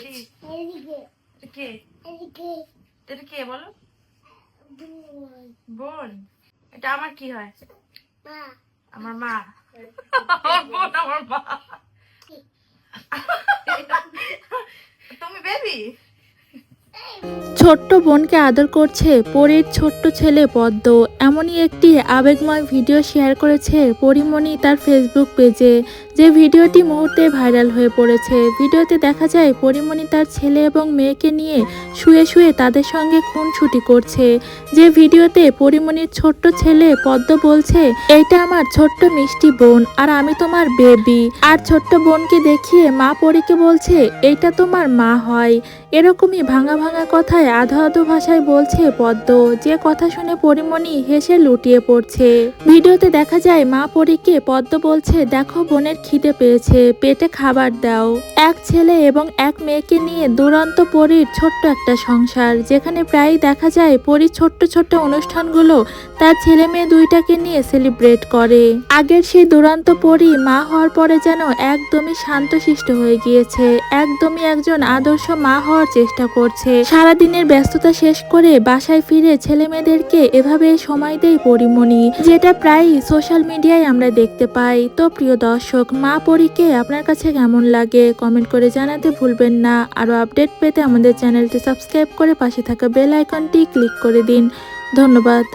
কি কে এটা কে বলো? বোন? এটা আমার কি হয়? আমার মা। আমার বোন আমার মা। তুমি বেবি। ছোট্ট বোনকে আদর করছে পরীর ছোট্ট ছেলে পদ্ম। এমনই একটি আবেগময় ভিডিও শেয়ার করেছে পরীমণি তার ফেসবুক পেজে, যে ভিডিওটি মুহূর্তে ভাইরাল হয়ে পড়েছে। ভিডিওতে দেখা যায় পরীমণি তার ছেলে এবং মেয়েকে নিয়ে শুয়ে শুয়ে তাদের সঙ্গে খুনসুটি করছে। যে ভিডিওতে পরীমণির ছোট্ট ছেলে পদ্ম বলছে, এইটা আমার ছোট্ট মিষ্টি বোন আর আমি তোমার বেবি। আর ছোট্ট বোনকে দেখিয়ে মা পরীকে বলছে, এইটা তোমার মা হয়। এরকমই ভাঙা ভাঙা কথায় আধো আধো ভাষায় বলছে পদ্ম, যে কথা শুনে পরীমণি হেসে লুটিয়ে পড়ছে। ভিডিওতে দেখা যায় মা পরীকে পদ্ম বলছে, দেখো বোনের খিদে পেয়েছে, পেটে খাবার দাও। এক ছেলে এবং এক মেয়েকে নিয়ে দুরন্ত পরীর ছোট্ট একটা সংসার, যেখানে প্রায়ই দেখা যায় পরীর ছোট্ট ছোট্ট অনুষ্ঠানগুলো তার ছেলে মেয়ে দুইটাকে নিয়ে সেলিব্রেট করে। আগের সেই দুরন্ত পরী মা হওয়ার পরে যেন একদমই শান্তশিষ্ট হয়ে গিয়েছে, একদমই একজন আদর্শ মা হওয়ার চেষ্টা করছে। সারাদিনের ব্যস্ততা শেষ করে বাসায় ফিরে ছেলে মেয়েদেরকে এভাবে সময় দেয় পরীমণি, যেটা প্রায়ই সোশ্যাল মিডিয়ায় আমরা দেখতে পাই। তো প্রিয় দর্শক, মা পরীকে আপনার কাছে কেমন লাগে কমেন্ট করে জানাতে ভুলবেন না। আরো আপডেট পেতে আমাদের চ্যানেলটি সাবস্ক্রাইব করে পাশে থাকা বেল আইকনটি ক্লিক করে দিন। ধন্যবাদ।